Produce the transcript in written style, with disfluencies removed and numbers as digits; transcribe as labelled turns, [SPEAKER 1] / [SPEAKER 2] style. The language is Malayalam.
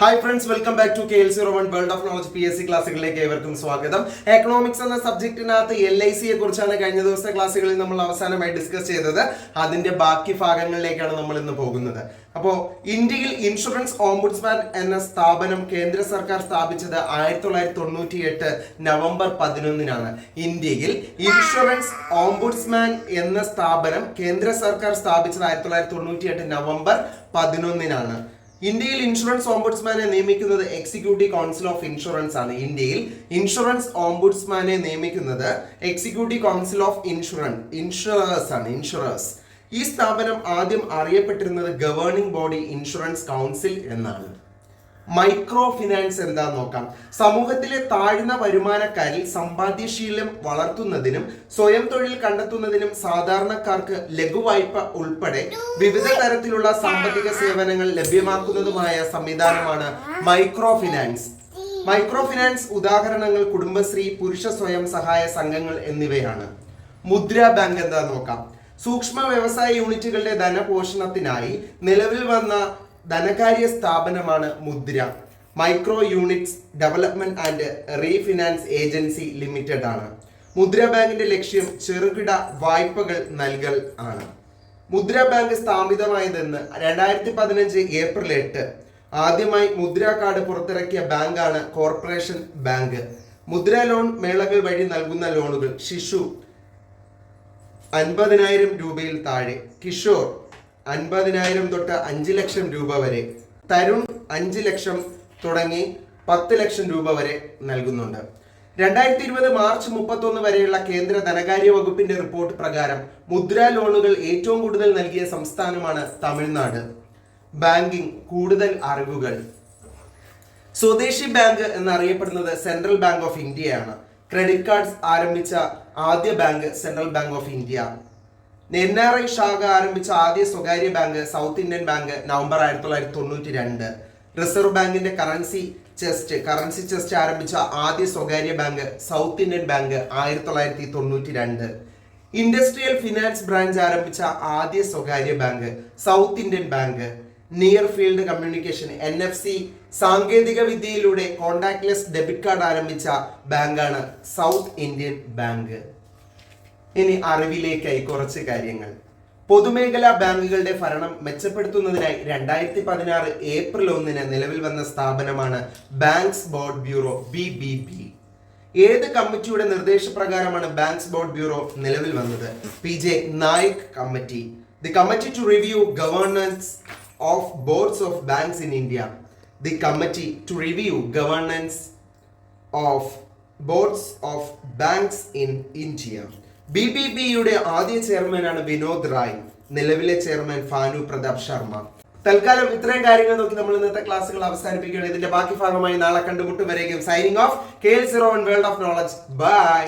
[SPEAKER 1] Hi friends, welcome back to KL01 world of knowledge PSC ക്ലാസ്സുകളിലേക്ക് ഏവർക്കും സ്വാഗതം. എക്കണോമിക്സ് എന്ന സബ്ജക്റ്റിനകത്ത് LIC യെ കുറിച്ചാണ് കഴിഞ്ഞ ദിവസത്തെ ക്ലാസ്സുകളിൽ നമ്മൾ അവസാനമായി ഡിസ്കസ് ചെയ്തത്. അതിന്റെ ബാക്കി ഭാഗങ്ങളിലേക്കാണ് നമ്മൾ ഇന്ന് പോകുന്നത്. അപ്പോൾ ഇന്ത്യയിൽ ഇൻഷുറൻസ് ഓംബുഡ്സ്മാൻ എന്ന സ്ഥാപനം കേന്ദ്ര സർക്കാർ സ്ഥാപിച്ചത് 1998 നവംബർ 11-നാണ്. ഇന്ത്യയിൽ ഇൻഷുറൻസ് ഓംബുഡ്സ്മാൻ എന്ന സ്ഥാപനം കേന്ദ്ര സർക്കാർ സ്ഥാപിച്ചത് 1998 നവംബർ 11-നാണ്. ഇന്ത്യയിൽ ഇൻഷുറൻസ് ഓംബുഡ്സ്മാനെ നിയമിക്കുന്നത് എക്സിക്യൂട്ടീവ് കൗൺസിൽ ഓഫ് ഇൻഷുറൻസ് ആണ്. ഇന്ത്യയിൽ ഇൻഷുറൻസ് ഓംബുഡ്സ്മാനെ നിയമിക്കുന്നത് എക്സിക്യൂട്ടീവ് കൗൺസിൽ ഓഫ് ഇൻഷുറേഴ്സ് ആണ്. ഈ സ്ഥാപനം ആദ്യം അറിയപ്പെട്ടിരുന്നത് ഗവേണിംഗ് ബോഡി ഇൻഷുറൻസ് കൗൺസിൽ എന്നാണ്. മൈക്രോ ഫിനാൻസ് എന്താന്ന് നോക്കാം. സമൂഹത്തിലെ താഴ്ന്ന വരുമാനക്കാരിൽ സമ്പാദ്യശീലം വളർത്തുന്നതിനും സ്വയം തൊഴിൽ കണ്ടെത്തുന്നതിനും സാധാരണക്കാർക്ക് ലഘുവായ്പ ഉൾപ്പെടെ വിവിധ തരത്തിലുള്ള സാമ്പത്തിക സേവനങ്ങൾ ലഭ്യമാക്കുന്നതുമായ സംവിധാനമാണ് മൈക്രോ ഫിനാൻസ്. മൈക്രോ ഫിനാൻസ് ഉദാഹരണങ്ങൾ കുടുംബശ്രീ, പുരുഷ സ്വയം സഹായ സംഘങ്ങൾ എന്നിവയാണ്. മുദ്രാ ബാങ്ക് എന്താന്ന് നോക്കാം. സൂക്ഷ്മ വ്യവസായ യൂണിറ്റുകളുടെ ധനപോഷണത്തിനായി നിലവിൽ വന്ന ധനകാര്യ സ്ഥാപനമാണ് മുദ്ര. Micro units development and refinance agency limited ആണ്. മുദ്ര ബാങ്കിന്റെ ലക്ഷ്യം ചെറുകിട വായ്പകൾ നൽകൽ ആണ്. മുദ്ര ബാങ്ക് സ്ഥാപിതമായതെന്ന് 2015 ഏപ്രിൽ 8. ആദ്യമായി മുദ്ര കാർഡ് പുറത്തിറക്കിയ ബാങ്കാണ് കോർപ്പറേഷൻ ബാങ്ക്. മുദ്ര ലോൺ മേളകൾ വഴി നൽകുന്ന ലോണുകൾ: ശിശു 50,000 രൂപയിൽ താഴെ, കിഷോർ 50,000 തൊട്ട് 5 ലക്ഷം രൂപ വരെ, തരുൺ 5 ലക്ഷം തുടങ്ങി 10 ലക്ഷം രൂപ വരെ നൽകുന്നുണ്ട്. 2020 മാർച്ച് 31 വരെയുള്ള കേന്ദ്ര ധനകാര്യ വകുപ്പിന്റെ റിപ്പോർട്ട് പ്രകാരം മുദ്ര ലോണുകൾ ഏറ്റവും കൂടുതൽ നൽകിയ സംസ്ഥാനമാണ് തമിഴ്നാട്. ബാങ്കിംഗ് കൂടുതൽ അറിവുകൾ. സ്വദേശി ബാങ്ക് എന്നറിയപ്പെടുന്നത് സെൻട്രൽ ബാങ്ക് ഓഫ് ഇന്ത്യയാണ്. ക്രെഡിറ്റ് കാർഡ്സ് ആരംഭിച്ച ആദ്യ bank central bank of India. NRI ശാഖ ആരംഭിച്ച ആദ്യ സ്വകാര്യ bank south Indian bank, November 1992. Reserve ബാങ്കിന്റെ കറൻസി ചെസ്റ്റ് ആരംഭിച്ച ആദ്യ സ്വകാര്യ bank south Indian bank, 1992. Industrial finance branch ആരംഭിച്ച ആദ്യ സ്വകാര്യ bank south Indian bank. Near field communication NFC സാങ്കേതിക വിദ്യയിലൂടെ കോണ്ടാക്ട്ലെസ് ഡെബിറ്റ് കാർഡ് ആരംഭിച്ച ബാങ്കാണ് സൗത്ത് ഇന്ത്യൻ ബാങ്ക്. ഇനി അറിവിലേക്കായി കുറച്ച് കാര്യങ്ങൾ. പൊതുമേഖലാ ബാങ്കുകളുടെ ഭരണം മെച്ചപ്പെടുത്തുന്നതിനായി 2016 ഏപ്രിൽ 1 നിലവിൽ വന്ന സ്ഥാപനമാണ് ബാങ്ക്സ് ബോർഡ് ബ്യൂറോ, BBB. ഏത് കമ്മിറ്റിയുടെ നിർദ്ദേശപ്രകാരമാണ് ബാങ്ക്സ് ബോർഡ് ബ്യൂറോ നിലവിൽ വന്നത്? PJ Nayak committee. The committee to review governance of boards of banks in India. The committee to review governance of boards of banks in India. BBBയുടെ ആദ്യ ചെയർമാനാണ് വിനോദ് റായ്. നിലവിലെ ചെയർമാൻ ഭാനു പ്രതാപ് ശർമ്മ. തൽക്കാലം ഇത്രയും കാര്യങ്ങൾ നോക്കി നമ്മൾ ഇന്നത്തെ ക്ലാസ്സുകൾ അവസാനിപ്പിക്കുകയാണ്. ഇതിന്റെ ബാക്കി ഭാഗമായി നാളെ കണ്ടുമുട്ടും വരെയും signing off KL01 world of knowledge. By.